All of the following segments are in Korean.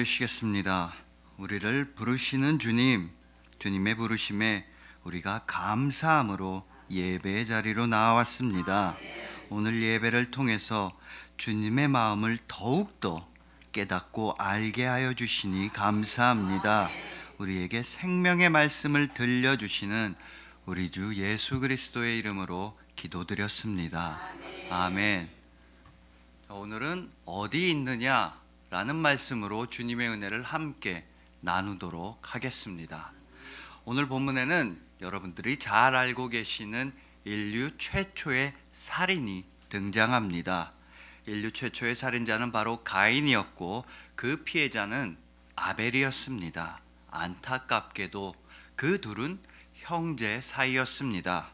기도드리시겠습니다. 우리를 부르시는 주님, 주님의 부르심에 우리가 감사함으로 예배의 자리로 나왔습니다. 오늘 예배를 통해서 주님의 마음을 더욱더 깨닫고 알게 하여 주시니 감사합니다. 우리에게 생명의 말씀을 들려주시는 우리 주 예수 그리스도의 이름으로 기도드렸습니다. 아멘. 오늘은 어디 있느냐? 라는 말씀으로 주님의 은혜를 함께 나누도록 하겠습니다. 오늘 본문에는 여러분들이 잘 알고 계시는 인류 최초의 살인이 등장합니다. 인류 최초의 살인자는 바로 가인이었고 그 피해자는 아벨이었습니다. 안타깝게도 그 둘은 형제 사이였습니다.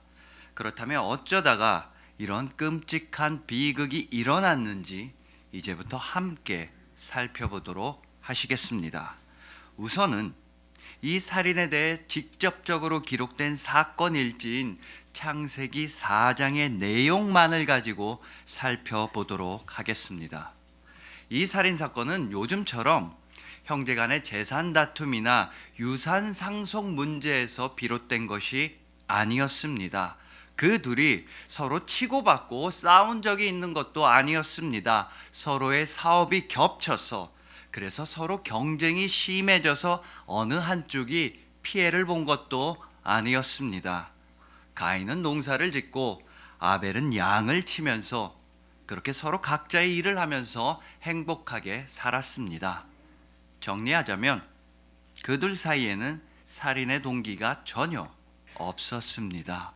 그렇다면 어쩌다가 이런 끔찍한 비극이 일어났는지 이제부터 함께 살펴보도록 하시겠습니다. 우선은 이 살인에 대해 직접적으로 기록된 사건 일지인 창세기 4장의 내용만을 가지고 살펴보도록 하겠습니다. 이 살인 사건은 요즘처럼 형제 간의 재산 다툼이나 유산 상속 문제에서 비롯된 것이 아니었습니다. 그 둘이 서로 치고받고 싸운 적이 있는 것도 아니었습니다. 서로의 사업이 겹쳐서, 그래서 서로 경쟁이 심해져서 어느 한쪽이 피해를 본 것도 아니었습니다. 가인은 농사를 짓고 아벨은 양을 치면서 그렇게 서로 각자의 일을 하면서 행복하게 살았습니다. 정리하자면 그들 사이에는 살인의 동기가 전혀 없었습니다.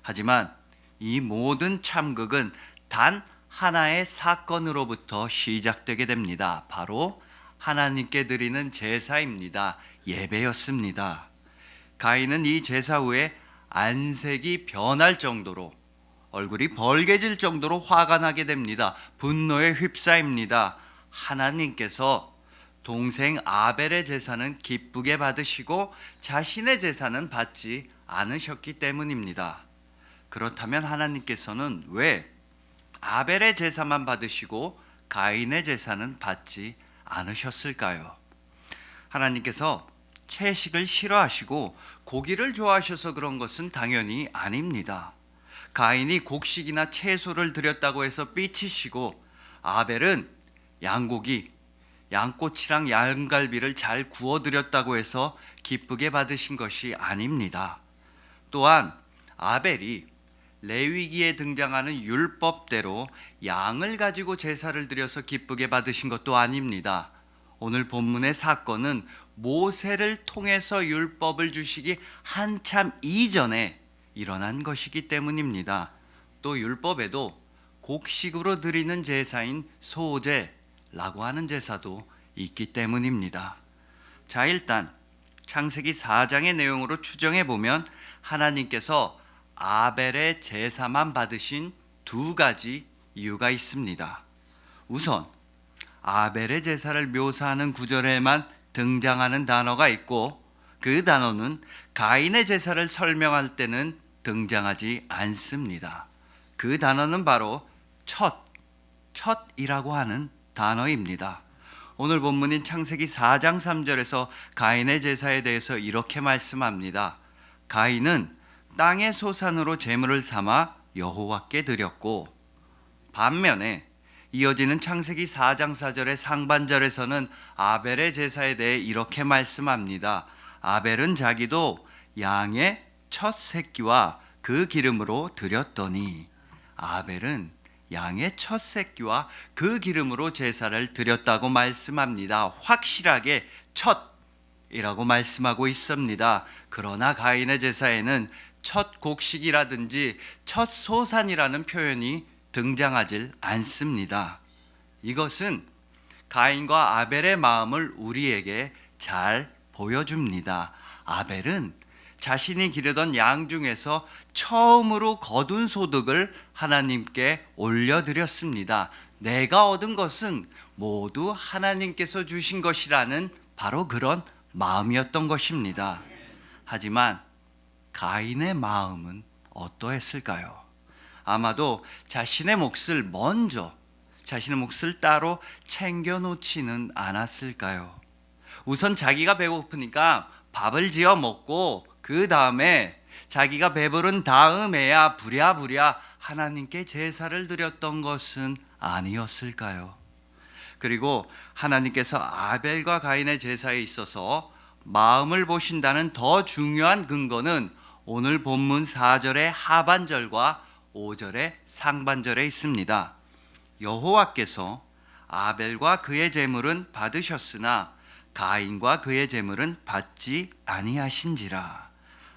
하지만 이 모든 참극은 단 하나의 사건으로부터 시작되게 됩니다. 바로 하나님께 드리는 제사입니다. 예배였습니다. 가인은 이 제사 후에 안색이 변할 정도로, 얼굴이 벌개질 정도로 화가 나게 됩니다. 분노에 휩싸입니다. 하나님께서 동생 아벨의 제사는 기쁘게 받으시고 자신의 제사는 받지 않으셨기 때문입니다. 그렇다면 하나님께서는 왜 아벨의 제사만 받으시고 가인의 제사는 받지 않으셨을까요? 하나님께서 채식을 싫어하시고 고기를 좋아하셔서 그런 것은 당연히 아닙니다. 가인이 곡식이나 채소를 드렸다고 해서 삐치시고 아벨은 양고기, 양꼬치랑 양갈비를 잘 구워드렸다고 해서 기쁘게 받으신 것이 아닙니다. 또한 아벨이 레위기에 등장하는 율법대로 양을 가지고 제사를 드려서 기쁘게 받으신 것도 아닙니다. 오늘 본문의 사건은 모세를 통해서 율법을 주시기 한참 이전에 일어난 것이기 때문입니다. 또 율법에도 곡식으로 드리는 제사인 소제라고 하는 제사도 있기 때문입니다. 자, 일단 창세기 4장의 내용으로 추정해 보면 하나님께서 아벨의 제사만 받으신 두 가지 이유가 있습니다. 우선 아벨의 제사를 묘사하는 구절에만 등장하는 단어가 있고 그 단어는 가인의 제사를 설명할 때는 등장하지 않습니다. 그 단어는 바로 첫이라고 하는 단어입니다. 오늘 본문인 창세기 4장 3절에서 가인의 제사에 대해서 이렇게 말씀합니다. 가인은 땅의 소산으로 제물을 삼아 여호와께 드렸고, 반면에 이어지는 창세기 4장 4절의 상반절에서는 아벨의 제사에 대해 이렇게 말씀합니다. 아벨은 자기도 양의 첫 새끼와 그 기름으로 드렸더니, 아벨은 양의 첫 새끼와 그 기름으로 제사를 드렸다고 말씀합니다. 확실하게 첫이라고 말씀하고 있습니다. 그러나 가인의 제사에는 첫 곡식이라든지 첫 소산이라는 표현이 등장하질 않습니다. 이것은 가인과 아벨의 마음을 우리에게 잘 보여줍니다. 아벨은 자신이 기르던 양 중에서 처음으로 거둔 소득을 하나님께 올려드렸습니다. 내가 얻은 것은 모두 하나님께서 주신 것이라는 바로 그런 마음이었던 것입니다. 하지만 가인의 마음은 어떠했을까요? 아마도 자신의 몫을 따로 챙겨놓지는 않았을까요? 우선 자기가 배고프니까 밥을 지어 먹고 그 다음에 자기가 배부른 다음에야 부랴부랴 하나님께 제사를 드렸던 것은 아니었을까요? 그리고 하나님께서 아벨과 가인의 제사에 있어서 마음을 보신다는 더 중요한 근거는 오늘 본문 4절의 하반절과 5절의 상반절에 있습니다. 여호와께서 아벨과 그의 제물은 받으셨으나 가인과 그의 제물은 받지 아니하신지라.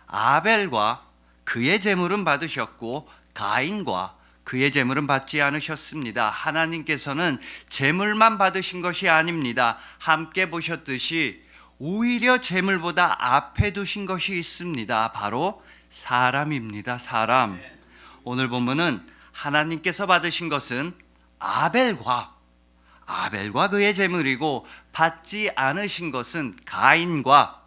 아벨과 그의 제물은 받으셨고 가인과 그의 제물은 받지 않으셨습니다. 하나님께서는 제물만 받으신 것이 아닙니다. 함께 보셨듯이 오히려 제물보다 앞에 두신 것이 있습니다. 바로 사람입니다. 사람. 오늘 본문은 하나님께서 받으신 것은 아벨과 그의 제물이고 받지 않으신 것은 가인과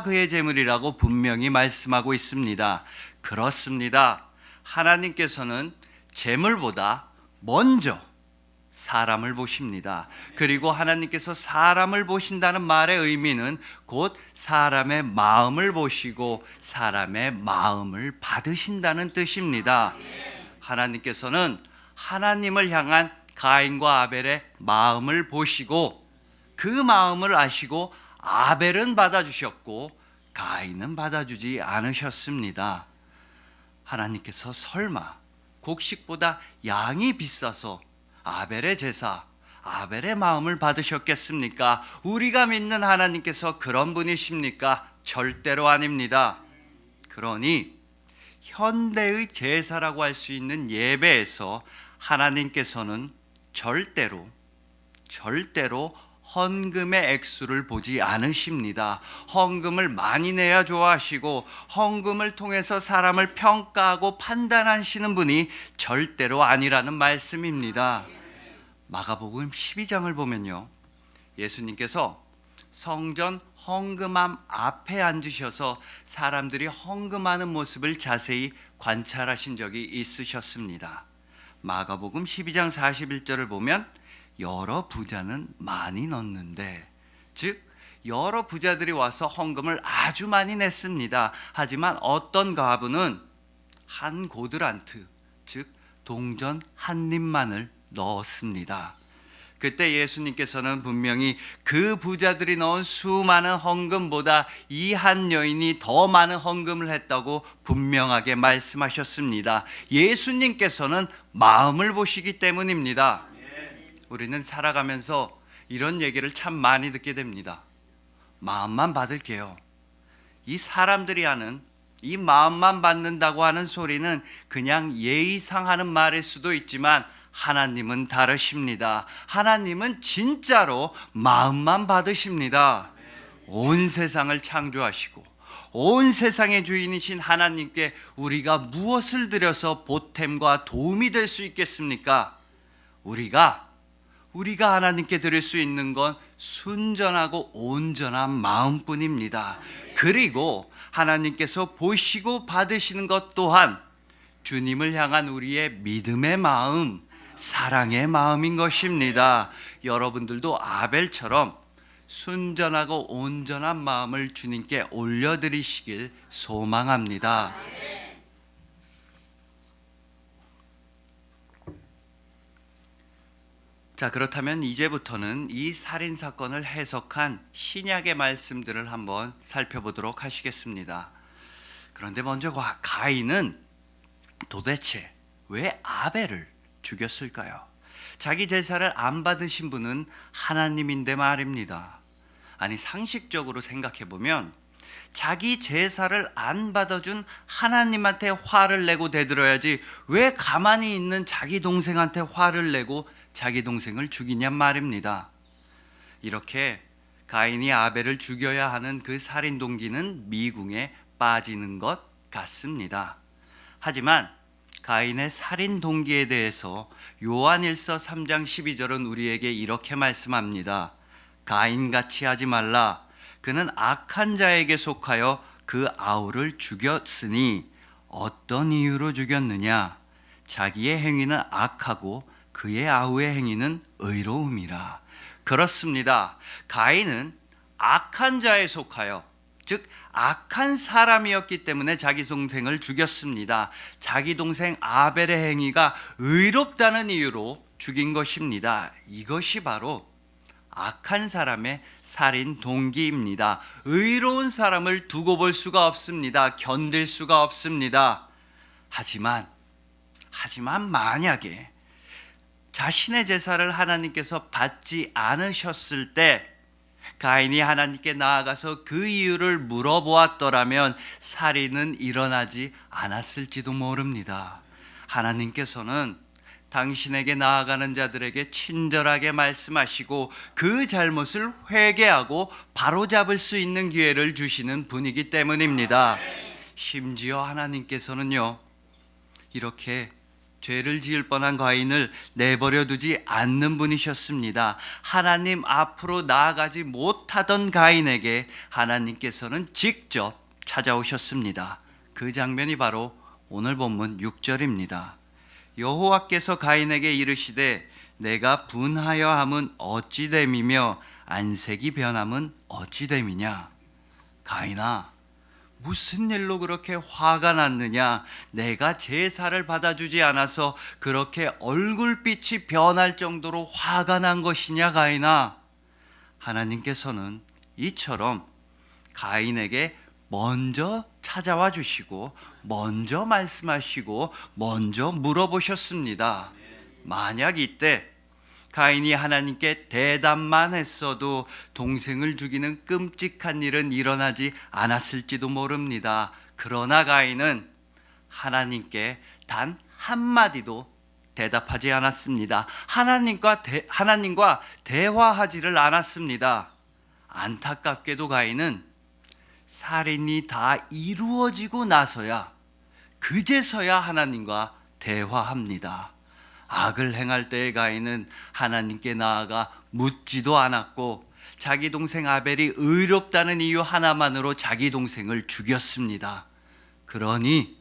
그의 제물이라고 분명히 말씀하고 있습니다. 그렇습니다. 하나님께서는 제물보다 먼저 사람을 보십니다. 그리고 하나님께서 사람을 보신다는 말의 의미는 곧 사람의 마음을 보시고 사람의 마음을 받으신다는 뜻입니다. 하나님께서는 하나님을 향한 가인과 아벨의 마음을 보시고 그 마음을 아시고 아벨은 받아주셨고 가인은 받아주지 않으셨습니다. 하나님께서 설마 곡식보다 양이 비싸서 아벨의 제사, 아벨의 마음을 받으셨겠습니까? 우리가 믿는 하나님께서 그런 분이십니까? 절대로 아닙니다. 그러니 현대의 제사라고 할 수 있는 예배에서 하나님께서는 절대로 헌금의 액수를 보지 않으십니다. 헌금을 많이 내야 좋아하시고 헌금을 통해서 사람을 평가하고 판단하시는 분이 절대로 아니라는 말씀입니다. 마가복음 12장을 보면요, 예수님께서 성전 헌금함 앞에 앉으셔서 사람들이 헌금하는 모습을 자세히 관찰하신 적이 있으셨습니다. 마가복음 12장 41절을 보면 여러 부자는 많이 넣었는데, 즉 여러 부자들이 와서 헌금을 아주 많이 냈습니다. 하지만 어떤 과부는 한 고드란트, 즉 동전 한 입만을 넣었습니다. 그때 예수님께서는 분명히 그 부자들이 넣은 수많은 헌금보다 이 한 여인이 더 많은 헌금을 했다고 분명하게 말씀하셨습니다. 예수님께서는 마음을 보시기 때문입니다. 우리는 살아가면서 이런 얘기를 참 많이 듣게 됩니다. 마음만 받을게요. 이 사람들이 하는 이 마음만 받는다고 하는 소리는 그냥 예의상 하는 말일 수도 있지만 하나님은 다르십니다. 하나님은 진짜로 마음만 받으십니다. 온 세상을 창조하시고 온 세상의 주인이신 하나님께 우리가 무엇을 드려서 보탬과 도움이 될 수 있겠습니까? 우리가 하나님께 드릴 수 있는 건 순전하고 온전한 마음뿐입니다. 그리고 하나님께서 보시고 받으시는 것 또한 주님을 향한 우리의 믿음의 마음, 사랑의 마음인 것입니다. 여러분들도 아벨처럼 순전하고 온전한 마음을 주님께 올려드리시길 소망합니다. 자, 그렇다면 이제부터는 이 살인 사건을 해석한 신약의 말씀들을 한번 살펴보도록 하시겠습니다. 그런데 먼저 가인은 도대체 왜 아벨을 죽였을까요? 자기 제사를 안 받으신 분은 하나님인데 말입니다. 아니, 상식적으로 생각해 보면 자기 제사를 안 받아준 하나님한테 화를 내고 대들어야지 왜 가만히 있는 자기 동생한테 화를 내고 자기 동생을 죽이냔 말입니다. 이렇게 가인이 아벨을 죽여야 하는 그 살인 동기는 미궁에 빠지는 것 같습니다. 하지만 가인의 살인 동기에 대해서 요한일서 3장 12절은 우리에게 이렇게 말씀합니다. 가인같이 하지 말라. 그는 악한 자에게 속하여 그 아우를 죽였으니 어떤 이유로 죽였느냐? 자기의 행위는 악하고 그의 아우의 행위는 의로움이라. 그렇습니다. 가인은 악한 자에 속하여, 즉 악한 사람이었기 때문에 자기 동생을 죽였습니다. 자기 동생 아벨의 행위가 의롭다는 이유로 죽인 것입니다. 이것이 바로 악한 사람의 살인 동기입니다. 의로운 사람을 두고 볼 수가 없습니다. 견딜 수가 없습니다. 하지만 만약에 자신의 제사를 하나님께서 받지 않으셨을 때 가인이 하나님께 나아가서 그 이유를 물어보았더라면 살인은 일어나지 않았을지도 모릅니다. 하나님께서는 당신에게 나아가는 자들에게 친절하게 말씀하시고 그 잘못을 회개하고 바로잡을 수 있는 기회를 주시는 분이기 때문입니다. 심지어 하나님께서는요, 이렇게 죄를 지을 뻔한 가인을 내버려 두지 않는 분이셨습니다. 하나님 앞으로 나아가지 못하던 가인에게 하나님께서는 직접 찾아오셨습니다. 그 장면이 바로 오늘 본문 6절입니다. 여호와께서 가인에게 이르시되 내가 분하여 함은 어찌 됨이며 안색이 변함은 어찌 됨이냐. 가인아, 무슨 일로 그렇게 화가 났느냐? 내가 제사를 받아주지 않아서 그렇게 얼굴빛이 변할 정도로 화가 난 것이냐, 가인아? 하나님께서는 이처럼 가인에게 먼저 찾아와 주시고 먼저 말씀하시고 먼저 물어보셨습니다. 만약 이때 가인이 하나님께 대답만 했어도 동생을 죽이는 끔찍한 일은 일어나지 않았을지도 모릅니다. 그러나 가인은 하나님께 단 한마디도 대답하지 않았습니다. 하나님과 대화하지를 않았습니다. 안타깝게도 가인은 살인이 다 이루어지고 나서야, 그제서야 하나님과 대화합니다. 악을 행할 때의 가인은 하나님께 나아가 묻지도 않았고 자기 동생 아벨이 의롭다는 이유 하나만으로 자기 동생을 죽였습니다. 그러니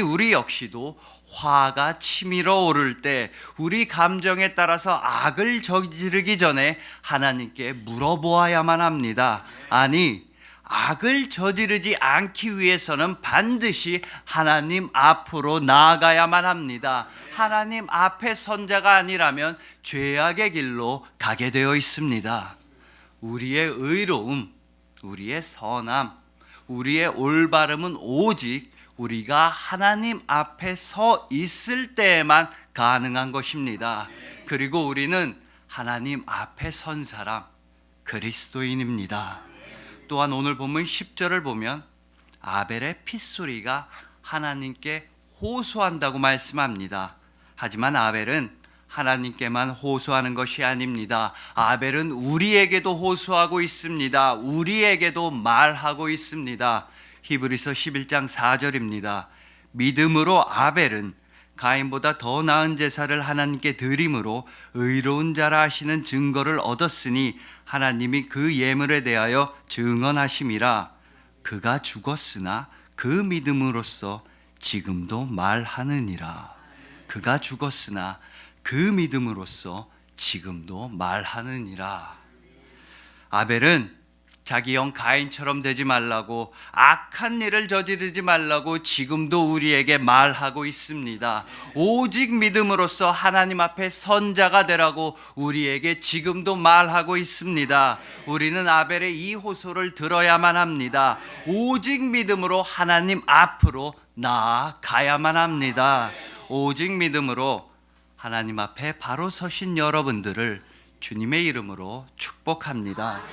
우리 역시도 화가 치밀어 오를 때 우리 감정에 따라서 악을 저지르기 전에 하나님께 물어보아야만 합니다. 아니, 악을 저지르지 않기 위해서는 반드시 하나님 앞으로 나아가야만 합니다. 하나님 앞에 선 자가 아니라면 죄악의 길로 가게 되어 있습니다. 우리의 의로움, 우리의 선함, 우리의 올바름은 오직 우리가 하나님 앞에 서 있을 때에만 가능한 것입니다. 그리고 우리는 하나님 앞에 선 사람, 그리스도인입니다. 또한 오늘 본문 10절을 보면 아벨의 핏소리가 하나님께 호소한다고 말씀합니다. 하지만 아벨은 하나님께만 호소하는 것이 아닙니다. 아벨은 우리에게도 호소하고 있습니다. 우리에게도 말하고 있습니다. 히브리서 11장 4절입니다. 믿음으로 아벨은 가인보다 더 나은 제사를 하나님께 드림으로 의로운 자라 하시는 증거를 얻었으니 하나님이 그 예물에 대하여 증언하심이라. 그가 죽었으나 그 믿음으로써 지금도 말하느니라. 그가 죽었으나 그 믿음으로써 지금도 말하느니라. 아벨은 자기 형 가인처럼 되지 말라고, 악한 일을 저지르지 말라고 지금도 우리에게 말하고 있습니다. 오직 믿음으로써 하나님 앞에 선자가 되라고 우리에게 지금도 말하고 있습니다. 우리는 아벨의 이 호소를 들어야만 합니다. 오직 믿음으로 하나님 앞으로 나아가야만 합니다. 오직 믿음으로 하나님 앞에 바로 서신 여러분들을 주님의 이름으로 축복합니다.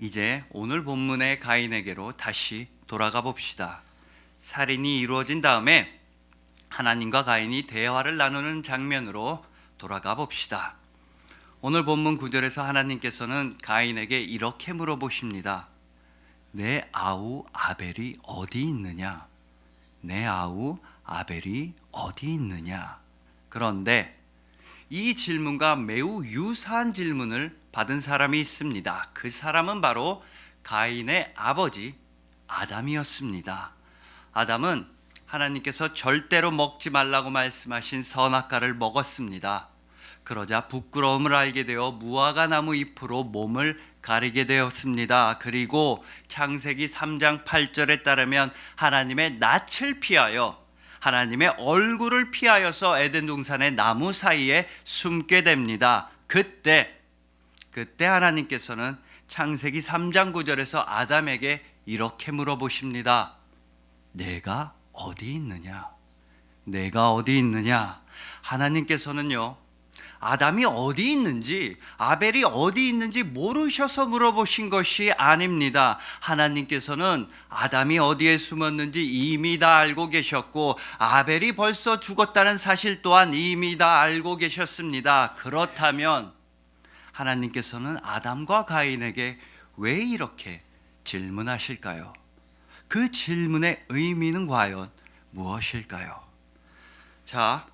이제 오늘 본문의 가인에게로 다시 돌아가 봅시다. 살인이 이루어진 다음에 하나님과 가인이 대화를 나누는 장면으로 돌아가 봅시다. 오늘 본문 9절에서 하나님께서는 가인에게 이렇게 물어보십니다. 내 아우 아벨이 어디 있느냐? 내 아우 아벨이 어디 있느냐? 그런데 이 질문과 매우 유사한 질문을 받은 사람이 있습니다. 그 사람은 바로 가인의 아버지 아담이었습니다. 아담은 하나님께서 절대로 먹지 말라고 말씀하신 선악과를 먹었습니다. 그러자 부끄러움을 알게 되어 무화과 나무 잎으로 몸을 가리게 되었습니다. 그리고 창세기 3장 8절에 따르면 하나님의 낯을 피하여 하나님의 얼굴을 피하여서 에덴 동산의 나무 사이에 숨게 됩니다. 그때 하나님께서는 창세기 3장 9절에서 아담에게 이렇게 물어보십니다. 내가 어디 있느냐? 내가 어디 있느냐? 하나님께서는요, 아담이 어디 있는지, 아벨이 어디 있는지 모르셔서 물어보신 것이 아닙니다. 하나님께서는 아담이 어디에 숨었는지 이미 다 알고 계셨고, 아벨이 벌써 죽었다는 사실 또한 이미 다 알고 계셨습니다. 그렇다면 하나님께서는 아담과 가인에게 왜 이렇게 질문하실까요? 그 질문의 의미는 과연 무엇일까요? 자,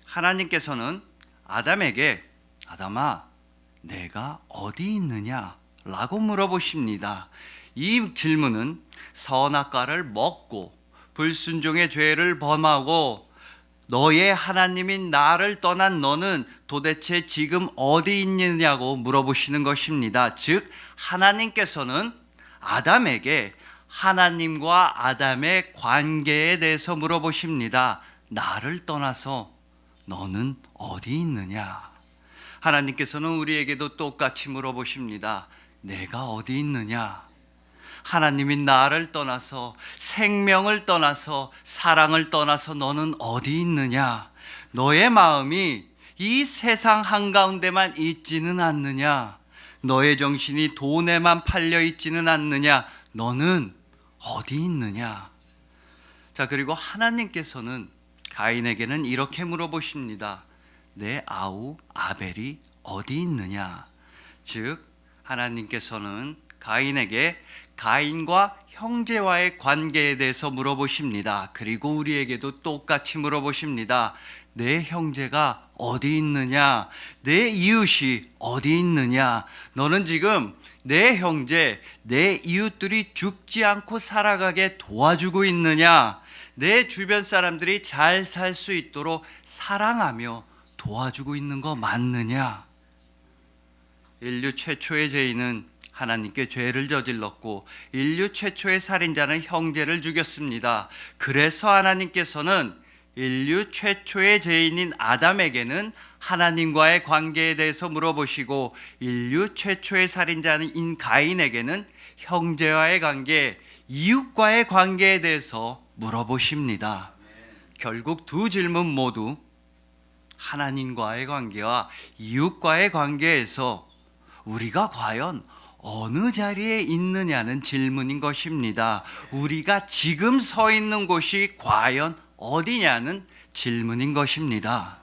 하나님께서는 아담에게 아담아, 내가 어디 있느냐? 라고 물어보십니다. 이 질문은 선악과를 먹고 불순종의 죄를 범하고 너의 하나님인 나를 떠난 너는 도대체 지금 어디 있느냐고 물어보시는 것입니다. 즉, 하나님께서는 아담에게 하나님과 아담의 관계에 대해서 물어보십니다. 나를 떠나서 너는 어디 있느냐? 하나님께서는 우리에게도 똑같이 물어보십니다. 내가 어디 있느냐? 하나님이 나를 떠나서, 생명을 떠나서, 사랑을 떠나서 너는 어디 있느냐? 너의 마음이 이 세상 한가운데만 있지는 않느냐? 너의 정신이 돈에만 팔려 있지는 않느냐? 너는 어디 있느냐? 자, 그리고 하나님께서는 가인에게는 이렇게 물어보십니다. 내 아우 아벨이 어디 있느냐? 즉, 하나님께서는 가인에게 가인과 형제와의 관계에 대해서 물어보십니다. 그리고 우리에게도 똑같이 물어보십니다. 내 형제가 어디 있느냐? 내 이웃이 어디 있느냐? 너는 지금 내 형제, 내 이웃들이 죽지 않고 살아가게 도와주고 있느냐? 내 주변 사람들이 잘 살 수 있도록 사랑하며 도와주고 있는 거 맞느냐? 인류 최초의 죄인은 하나님께 죄를 저질렀고 인류 최초의 살인자는 형제를 죽였습니다. 그래서 하나님께서는 인류 최초의 죄인인 아담에게는 하나님과의 관계에 대해서 물어보시고 인류 최초의 살인자인 가인에게는 형제와의 관계, 이웃과의 관계에 대해서 물어보십니다. 결국 두 질문 모두 하나님과의 관계와 이웃과의 관계에서 우리가 과연 어느 자리에 있느냐는 질문인 것입니다. 우리가 지금 서 있는 곳이 과연 어디냐는 질문인 것입니다.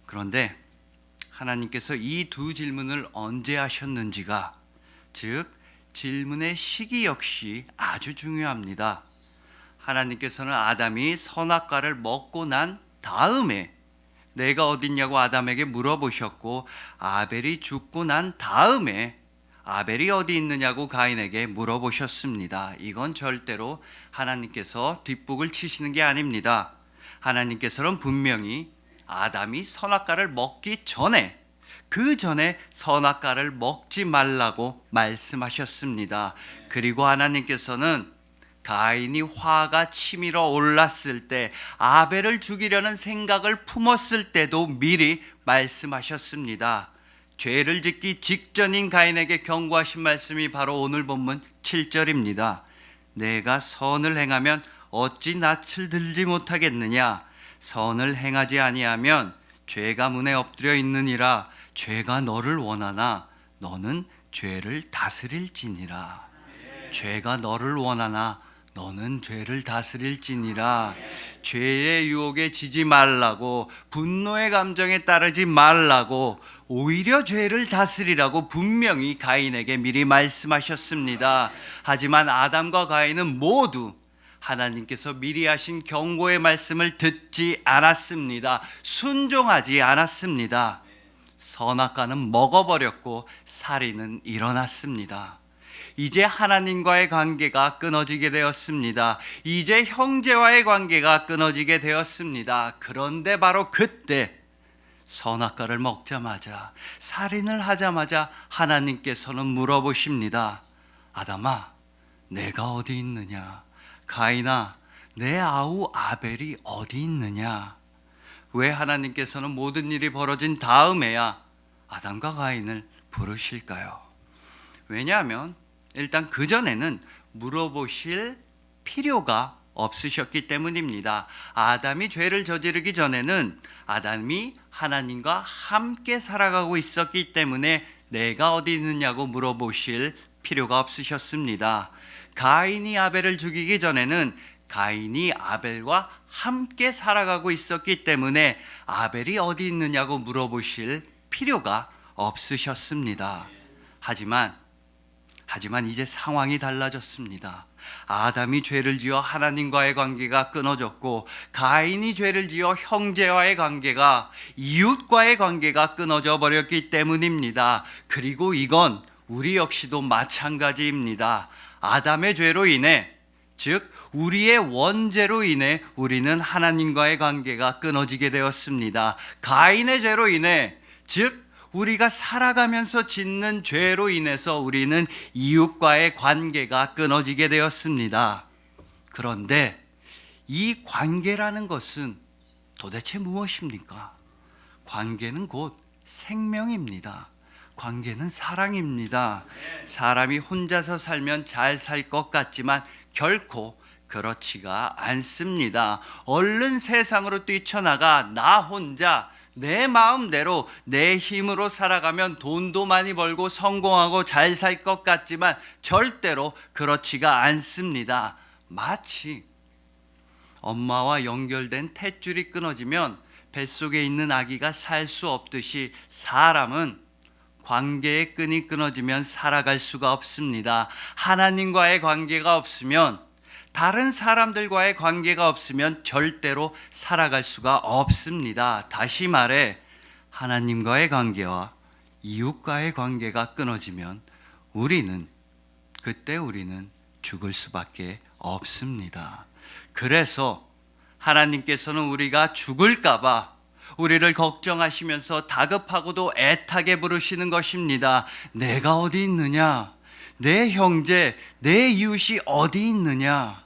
그런데 하나님께서 이 두 질문을 언제 하셨는지가, 즉 질문의 시기 역시 아주 중요합니다. 하나님께서는 아담이 선악과를 먹고 난 다음에 내가 어딨냐고 아담에게 물어보셨고, 아벨이 죽고 난 다음에 아벨이 어디 있느냐고 가인에게 물어보셨습니다. 이건 절대로 하나님께서 뒷북을 치시는 게 아닙니다. 하나님께서는 분명히 아담이 선악과를 먹기 전에, 그 전에 선악과를 먹지 말라고 말씀하셨습니다. 그리고 하나님께서는 가인이 화가 치밀어 올랐을 때, 아벨을 죽이려는 생각을 품었을 때도 미리 말씀하셨습니다. 죄를 짓기 직전인 가인에게 경고하신 말씀이 바로 오늘 본문 7절입니다. 내가 선을 행하면 어찌 낯을 들지 못하겠느냐? 선을 행하지 아니하면 죄가 문에 엎드려 있느니라. 죄가 너를 원하나 너는 죄를 다스릴지니라. 죄가 너를 원하나 너는 죄를 다스릴지니라. 죄의 유혹에 지지 말라고, 분노의 감정에 따르지 말라고, 오히려 죄를 다스리라고 분명히 가인에게 미리 말씀하셨습니다. 하지만 아담과 가인은 모두 하나님께서 미리 하신 경고의 말씀을 듣지 않았습니다. 순종하지 않았습니다. 선악과는 먹어버렸고 살인은 일어났습니다. 이제 하나님과의 관계가 끊어지게 되었습니다. 이제 형제와의 관계가 끊어지게 되었습니다. 그런데 바로 그때 선악과를 먹자마자, 살인을 하자마자 하나님께서는 물어보십니다. 아담아, 내가 어디 있느냐? 가인아, 내 아우 아벨이 어디 있느냐? 왜 하나님께서는 모든 일이 벌어진 다음에야 아담과 가인을 부르실까요? 왜냐하면 일단 그전에는 물어보실 필요가 없으셨기 때문입니다. 아담이 죄를 저지르기 전에는 아담이 하나님과 함께 살아가고 있었기 때문에 내가 어디 있느냐고 물어보실 필요가 없으셨습니다. 가인이 아벨을 죽이기 전에는 가인이 아벨과 함께 살아가고 있었기 때문에 아벨이 어디 있느냐고 물어보실 필요가 없으셨습니다. 하지만 이제 상황이 달라졌습니다. 아담이 죄를 지어 하나님과의 관계가 끊어졌고, 가인이 죄를 지어 형제와의 관계가, 이웃과의 관계가 끊어져 버렸기 때문입니다. 그리고 이건 우리 역시도 마찬가지입니다. 아담의 죄로 인해, 즉 우리의 원죄로 인해 우리는 하나님과의 관계가 끊어지게 되었습니다. 가인의 죄로 인해, 즉 우리가 살아가면서 짓는 죄로 인해서 우리는 이웃과의 관계가 끊어지게 되었습니다. 그런데 이 관계라는 것은 도대체 무엇입니까? 관계는 곧 생명입니다. 관계는 사랑입니다. 사람이 혼자서 살면 잘 살 것 같지만 결코 그렇지가 않습니다. 얼른 세상으로 뛰쳐나가 나 혼자 내 마음대로 내 힘으로 살아가면 돈도 많이 벌고 성공하고 잘 살 것 같지만 절대로 그렇지가 않습니다. 마치 엄마와 연결된 탯줄이 끊어지면 뱃속에 있는 아기가 살 수 없듯이 사람은 관계의 끈이 끊어지면 살아갈 수가 없습니다. 하나님과의 관계가 없으면, 다른 사람들과의 관계가 없으면 절대로 살아갈 수가 없습니다. 다시 말해 하나님과의 관계와 이웃과의 관계가 끊어지면 그때 우리는 죽을 수밖에 없습니다. 그래서 하나님께서는 우리가 죽을까 봐 우리를 걱정하시면서 다급하고도 애타게 부르시는 것입니다. 내가 어디 있느냐? 내 형제, 내 이웃이 어디 있느냐?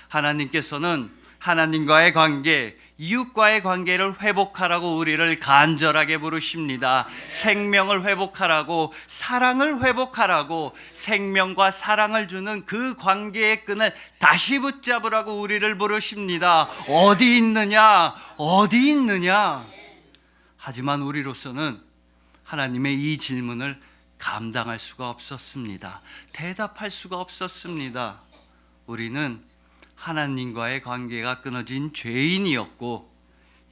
하나님께서는 하나님과의 관계, 이웃과의 관계를 회복하라고 우리를 간절하게 부르십니다. 생명을 회복하라고, 사랑을 회복하라고, 생명과 사랑을 주는 그 관계의 끈을 다시 붙잡으라고 우리를 부르십니다. 어디 있느냐? 어디 있느냐? 하지만 우리로서는 하나님의 이 질문을 감당할 수가 없었습니다. 대답할 수가 없었습니다. 우리는 하나님과의 관계가 끊어진 죄인이었고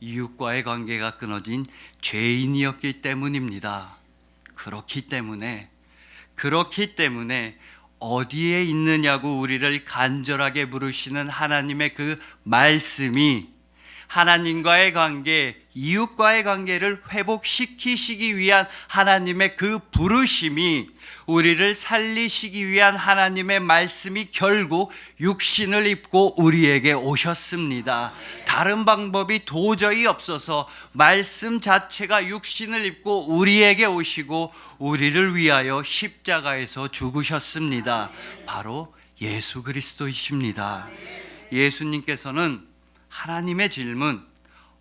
이웃과의 관계가 끊어진 죄인이었기 때문입니다. 그렇기 때문에 어디에 있느냐고 우리를 간절하게 부르시는 하나님의 그 말씀이 하나님과의 관계, 이웃과의 관계를 회복시키시기 위한 하나님의 그 부르심이, 우리를 살리시기 위한 하나님의 말씀이 결국 육신을 입고 우리에게 오셨습니다. 다른 방법이 도저히 없어서 말씀 자체가 육신을 입고 우리에게 오시고 우리를 위하여 십자가에서 죽으셨습니다. 바로 예수 그리스도이십니다. 예수님께서는 하나님의 질문,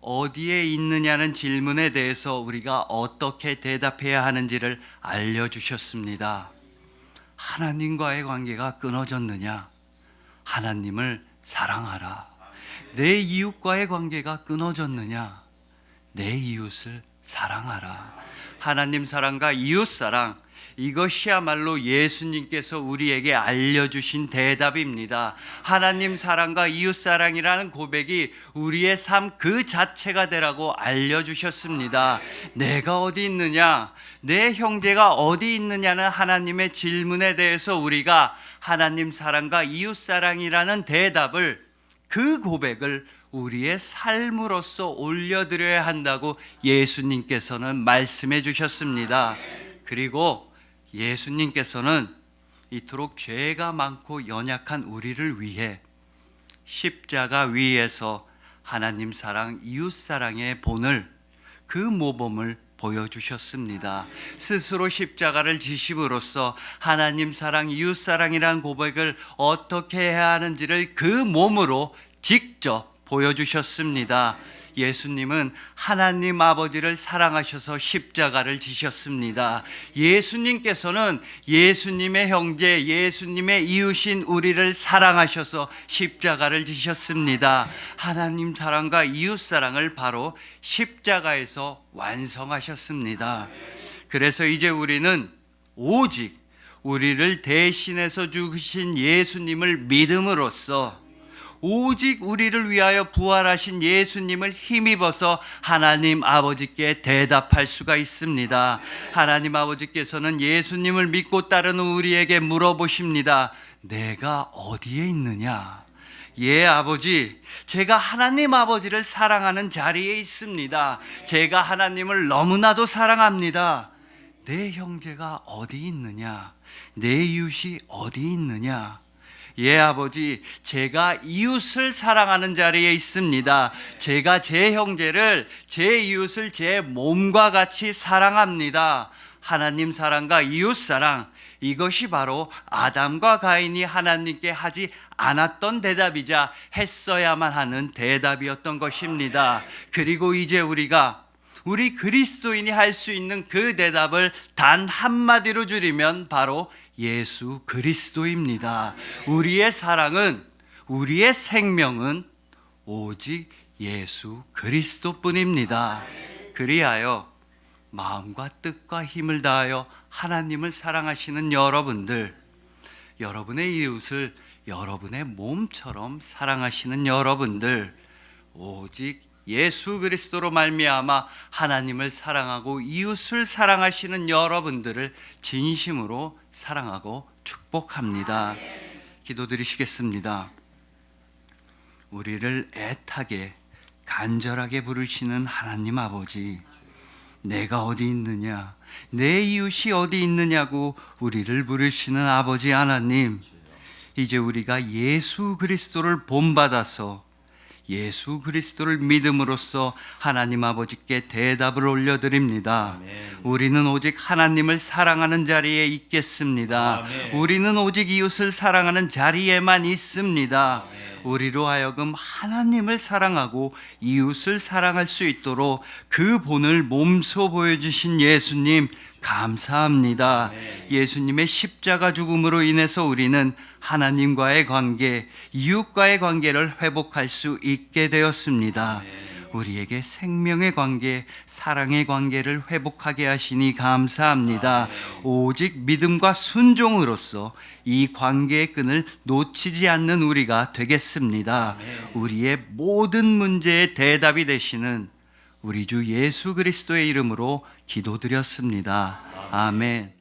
어디에 있느냐는 질문에 대해서 우리가 어떻게 대답해야 하는지를 알려주셨습니다. 하나님과의 관계가 끊어졌느냐? 하나님을 사랑하라. 내 이웃과의 관계가 끊어졌느냐? 내 이웃을 사랑하라. 하나님 사랑과 이웃 사랑, 이것이야말로 예수님께서 우리에게 알려주신 대답입니다. 하나님 사랑과 이웃 사랑이라는 고백이 우리의 삶 그 자체가 되라고 알려주셨습니다. 내가 어디 있느냐, 내 형제가 어디 있느냐는 하나님의 질문에 대해서 우리가 하나님 사랑과 이웃 사랑이라는 대답을, 그 고백을 우리의 삶으로서 올려드려야 한다고 예수님께서는 말씀해 주셨습니다. 그리고 예수님께서는 이토록 죄가 많고 연약한 우리를 위해 십자가 위에서 하나님 사랑, 이웃 사랑의 본을, 그 모범을 보여주셨습니다. 스스로 십자가를 지심으로써 하나님 사랑, 이웃 사랑이란 고백을 어떻게 해야 하는지를 그 몸으로 직접 보여주셨습니다. 예수님은 하나님 아버지를 사랑하셔서 십자가를 지셨습니다. 예수님께서는 예수님의 형제, 예수님의 이웃인 우리를 사랑하셔서 십자가를 지셨습니다. 하나님 사랑과 이웃 사랑을 바로 십자가에서 완성하셨습니다. 그래서 이제 우리는 오직 우리를 대신해서 죽으신 예수님을 믿음으로써 오직 우리를 위하여 부활하신 예수님을 힘입어서 하나님 아버지께 대답할 수가 있습니다. 하나님 아버지께서는 예수님을 믿고 따르는 우리에게 물어보십니다. 내가 어디에 있느냐? 예, 아버지, 제가 하나님 아버지를 사랑하는 자리에 있습니다. 제가 하나님을 너무나도 사랑합니다. 내 형제가 어디 있느냐? 내 이웃이 어디 있느냐? 예, 아버지, 제가 이웃을 사랑하는 자리에 있습니다. 제가 제 형제를, 제 이웃을 제 몸과 같이 사랑합니다. 하나님 사랑과 이웃 사랑, 이것이 바로 아담과 가인이 하나님께 하지 않았던 대답이자 했어야만 하는 대답이었던 것입니다. 그리고 이제 우리 그리스도인이 할 수 있는 그 대답을 단 한마디로 줄이면 바로 예수 그리스도입니다. 우리의 사랑은, 우리의 생명은 오직 예수 그리스도뿐입니다. 그리하여 마음과 뜻과 힘을 다하여 하나님을 사랑하시는 여러분들, 여러분의 이웃을 여러분의 몸처럼 사랑하시는 여러분들, 오직 예수 그리스도로 말미암아 하나님을 사랑하고 이웃을 사랑하시는 여러분들을 진심으로 사랑하고 축복합니다. 기도드리시겠습니다. 우리를 애타게 간절하게 부르시는 하나님 아버지, 내가 어디 있느냐, 내 이웃이 어디 있느냐고 우리를 부르시는 아버지 하나님, 이제 우리가 예수 그리스도를 본받아서 예수 그리스도를 믿음으로써 하나님 아버지께 대답을 올려드립니다. 아멘. 우리는 오직 하나님을 사랑하는 자리에 있겠습니다. 아멘. 우리는 오직 이웃을 사랑하는 자리에만 있습니다. 아멘. 우리로 하여금 하나님을 사랑하고 이웃을 사랑할 수 있도록 그 본을 몸소 보여주신 예수님 감사합니다. 아멘. 예수님의 십자가 죽음으로 인해서 우리는 하나님과의 관계, 이웃과의 관계를 회복할 수 있게 되었습니다. 아멘. 우리에게 생명의 관계, 사랑의 관계를 회복하게 하시니 감사합니다. 아멘. 오직 믿음과 순종으로서 이 관계의 끈을 놓치지 않는 우리가 되겠습니다. 아멘. 우리의 모든 문제의 대답이 되시는 우리 주 예수 그리스도의 이름으로 기도드렸습니다. 아멘.